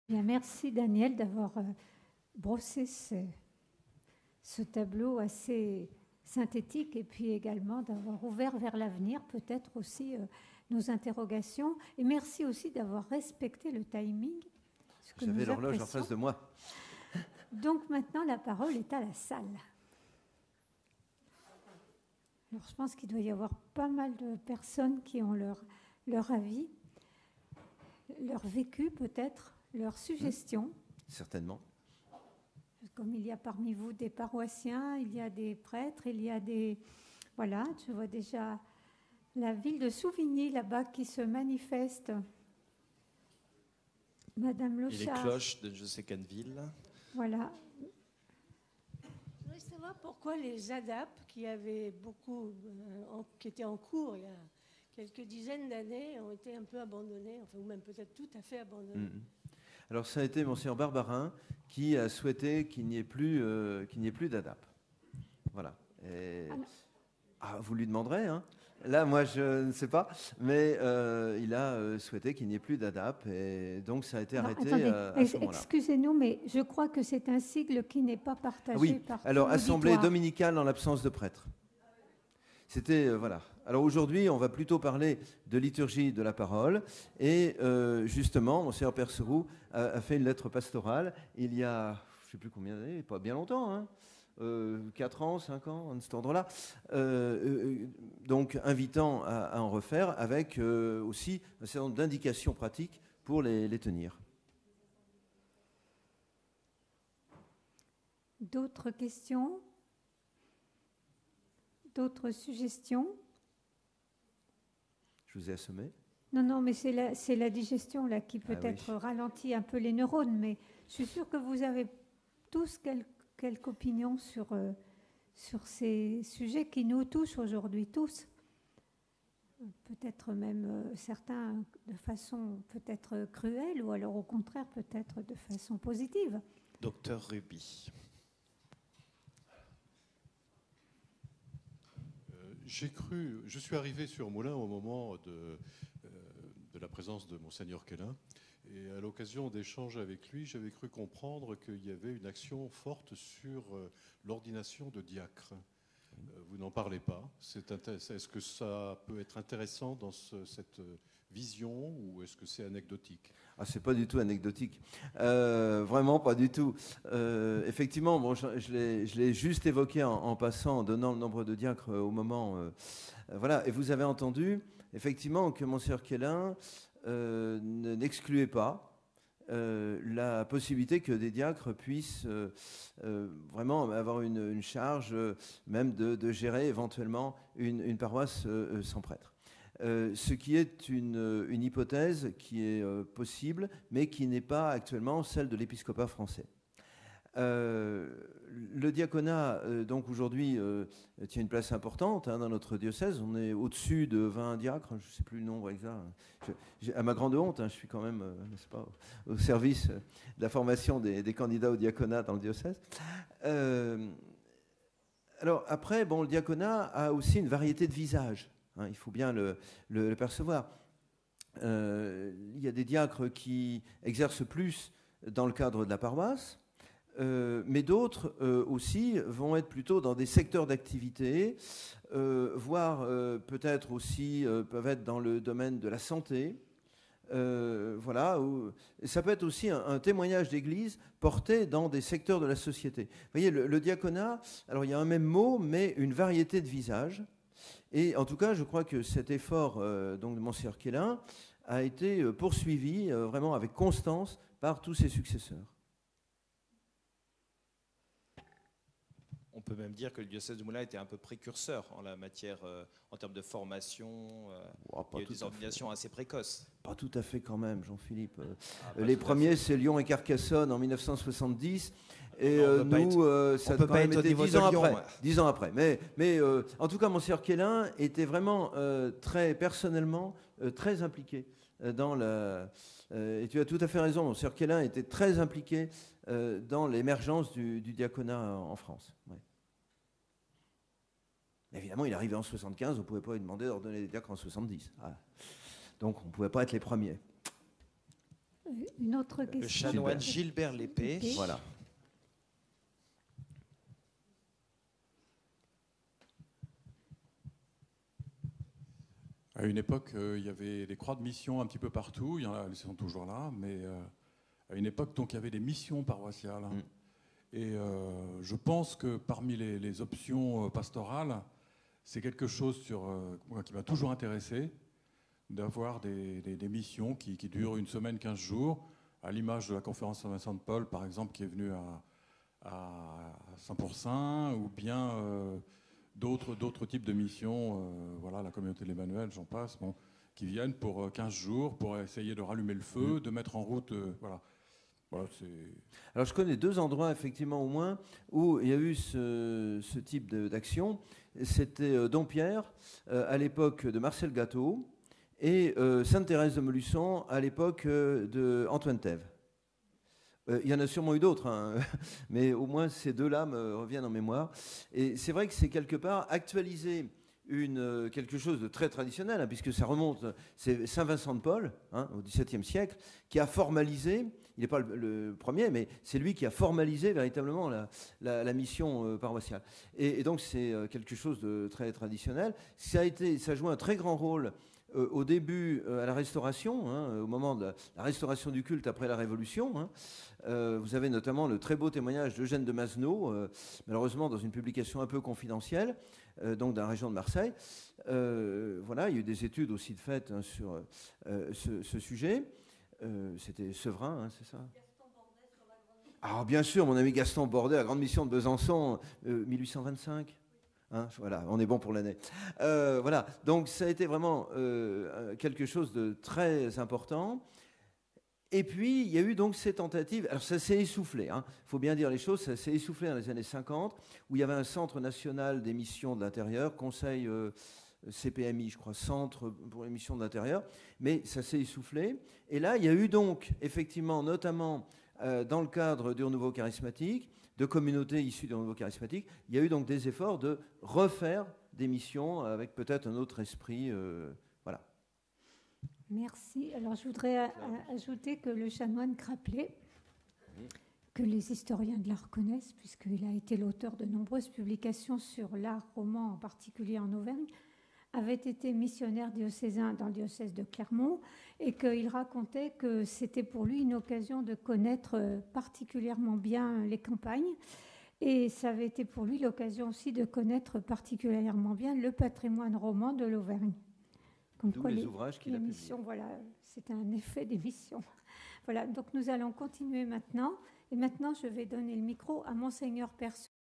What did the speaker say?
Bien, merci Daniel d'avoir brossé ce tableau assez synthétique et puis également d'avoir ouvert vers l'avenir peut-être aussi nos interrogations. Et merci aussi d'avoir respecté le timing. J'avais l'horloge en face de moi. Donc maintenant, la parole est à la salle. Alors, je pense qu'il doit y avoir pas mal de personnes qui ont leur avis, leur vécu peut-être, leurs suggestions. Certainement. Comme il y a parmi vous des paroissiens, il y a des prêtres, il y a des... Voilà, je vois déjà la ville de Souvigny là-bas qui se manifeste. Madame Lochard. Et les cloches de je sais quelle ville. Voilà. Je voudrais savoir pourquoi les ADAP, qui avaient beaucoup, qui étaient en cours il y a quelques dizaines d'années, ont été un peu abandonnés, enfin, ou même peut-être tout à fait abandonnés. Alors ça a été Monseigneur Barbarin qui a souhaité qu'il n'y ait plus d'ADAP. Voilà. Et... vous lui demanderez, hein. Là, moi, je ne sais pas, mais il a souhaité qu'il n'y ait plus d'ADAP, et donc ça a été arrêté à ce moment-là. Excusez-nous, mais je crois que c'est un sigle qui n'est pas partagé par tout alors Assemblée l'auditoire. dominicale en l'absence de prêtre. C'était, voilà. Alors aujourd'hui, on va plutôt parler de liturgie de la parole, et justement, Monseigneur Perceroux a fait une lettre pastorale il y a, je ne sais plus combien d'années, pas bien longtemps, hein. 4 ans, 5 ans, en cet ordre-là, donc invitant à en refaire avec aussi un certain nombre d'indications pratiques pour les tenir. D'autres questions? D'autres suggestions? Je vous ai assommé. Non, mais c'est la digestion là qui peut-être ralentit un peu les neurones, mais je suis sûre que vous avez tous quelques opinions sur ces sujets qui nous touchent aujourd'hui, tous. Peut-être même certains de façon peut-être cruelle, ou alors au contraire peut-être de façon positive. Docteur Ruby. Je suis arrivé sur Moulins au moment de la présence de Monseigneur Quélin. Et à l'occasion d'échanges avec lui, j'avais cru comprendre qu'il y avait une action forte sur l'ordination de diacres. Vous n'en parlez pas. Est-ce que ça peut être intéressant dans cette vision, ou est-ce que c'est anecdotique ? C'est pas du tout anecdotique. Vraiment pas du tout. Effectivement, bon, je l'ai juste évoqué en passant, en donnant le nombre de diacres au moment. Voilà. Et vous avez entendu, effectivement, que Monseigneur Quélin n'excluait pas la possibilité que des diacres puissent vraiment avoir une charge, même de gérer éventuellement une paroisse sans prêtre. Ce qui est une hypothèse qui est possible, mais qui n'est pas actuellement celle de l'épiscopat français. Le diaconat, donc aujourd'hui, tient une place importante dans notre diocèse. On est au-dessus de 20 diacres, je ne sais plus le nombre exact. À ma grande honte, je suis quand même, n'est-ce pas, au service de la formation des candidats au diaconat dans le diocèse. Alors après, bon, le diaconat a aussi une variété de visages. Il faut bien le percevoir. Il y a des diacres qui exercent plus dans le cadre de la paroisse, mais d'autres aussi vont être plutôt dans des secteurs d'activité, voire peut-être aussi peuvent être dans le domaine de la santé. Voilà, ça peut être aussi un témoignage d'église porté dans des secteurs de la société. Vous voyez, le diaconat, alors il y a un même mot, mais une variété de visages. Et en tout cas, je crois que cet effort donc de Monseigneur Quélin a été poursuivi vraiment avec constance par tous ses successeurs. On peut même dire que le diocèse de Moulins était un peu précurseur en la matière, en termes de formation. Il y a eu des ordinations assez précoces. Pas tout à fait quand même, Jean-Philippe. Les premiers, c'est Lyon et Carcassonne en 1970. Et nous, ça a quand même été 10 ans après. Mais en tout cas, Monseigneur Quélin était vraiment très personnellement très impliqué dans la... et tu as tout à fait raison, Monseigneur Quélin était très impliqué dans l'émergence du diaconat en France. Ouais. Évidemment, il est arrivé en 75, on ne pouvait pas lui demander d'ordonner des diacres en 70. Donc on ne pouvait pas être les premiers. Une autre question. Le chanoine Gilbert Lépée. Voilà. À une époque, il y avait des croix de mission un petit peu partout. Il y en a, elles sont toujours là, mais à une époque, donc, il y avait des missions paroissiales. Et je pense que parmi les options pastorales, c'est quelque chose qui m'a toujours intéressé, d'avoir des missions qui durent une semaine, 15 jours, à l'image de la conférence Saint-Vincent de Paul, par exemple, qui est venue à Saint-Pourçain, ou bien d'autres types de missions, voilà, la communauté de l'Emmanuel, j'en passe, bon, qui viennent pour 15 jours, pour essayer de rallumer le feu, de mettre en route, voilà. Voilà, alors je connais 2 endroits, effectivement, au moins, où il y a eu ce type d'action. C'était Dompierre, à l'époque de Marcel Gâteau, et Sainte-Thérèse de Montluçon, à l'époque de Antoine Thèves. Il y en a sûrement eu d'autres, hein, mais au moins ces 2-là me reviennent en mémoire. Et c'est vrai que c'est quelque part actualiser quelque chose de très traditionnel, hein, puisque ça remonte, c'est Saint Vincent de Paul, hein, au XVIIe siècle, qui a formalisé, il n'est pas le premier, mais c'est lui qui a formalisé véritablement la mission paroissiale. Et donc c'est quelque chose de très traditionnel. Ça joue un très grand rôle au début, à la Restauration, hein, au moment de la restauration du culte après la Révolution. Hein. Vous avez notamment le très beau témoignage d'Eugène de Masneau, malheureusement dans une publication un peu confidentielle, donc dans la région de Marseille. Voilà, il y a eu des études aussi de fait, hein, sur ce sujet. C'était Sevrin, hein, c'est ça ? Alors bien sûr, mon ami Gaston Bordet, la grande mission de Besançon, 1825. Hein, voilà, on est bon pour l'année. Voilà, donc ça a été vraiment quelque chose de très important. Et puis, il y a eu donc ces tentatives. Alors, ça s'est essoufflé, il faut bien dire les choses, ça s'est essoufflé dans les années 50, où il y avait un centre national des missions de l'intérieur, conseil CPMI, je crois, centre pour les missions de l'intérieur, mais ça s'est essoufflé. Et là, il y a eu donc, effectivement, notamment dans le cadre du renouveau charismatique, de communautés issues du renouveau charismatique, il y a eu donc des efforts de refaire des missions avec peut-être un autre esprit. Voilà. Merci. Alors, je voudrais ajouter que le chanoine Craplet, que les historiens de l'art connaissent, puisqu'il a été l'auteur de nombreuses publications sur l'art roman, en particulier en Auvergne, avait été missionnaire diocésain dans le diocèse de Clermont et qu'il racontait que c'était pour lui une occasion de connaître particulièrement bien les campagnes. Et ça avait été pour lui l'occasion aussi de connaître particulièrement bien le patrimoine roman de l'Auvergne. Comme quoi les ouvrages qu'il a publiés. Voilà, c'était un effet d'émission. Voilà, donc nous allons continuer maintenant. Et maintenant, je vais donner le micro à Monseigneur Perso.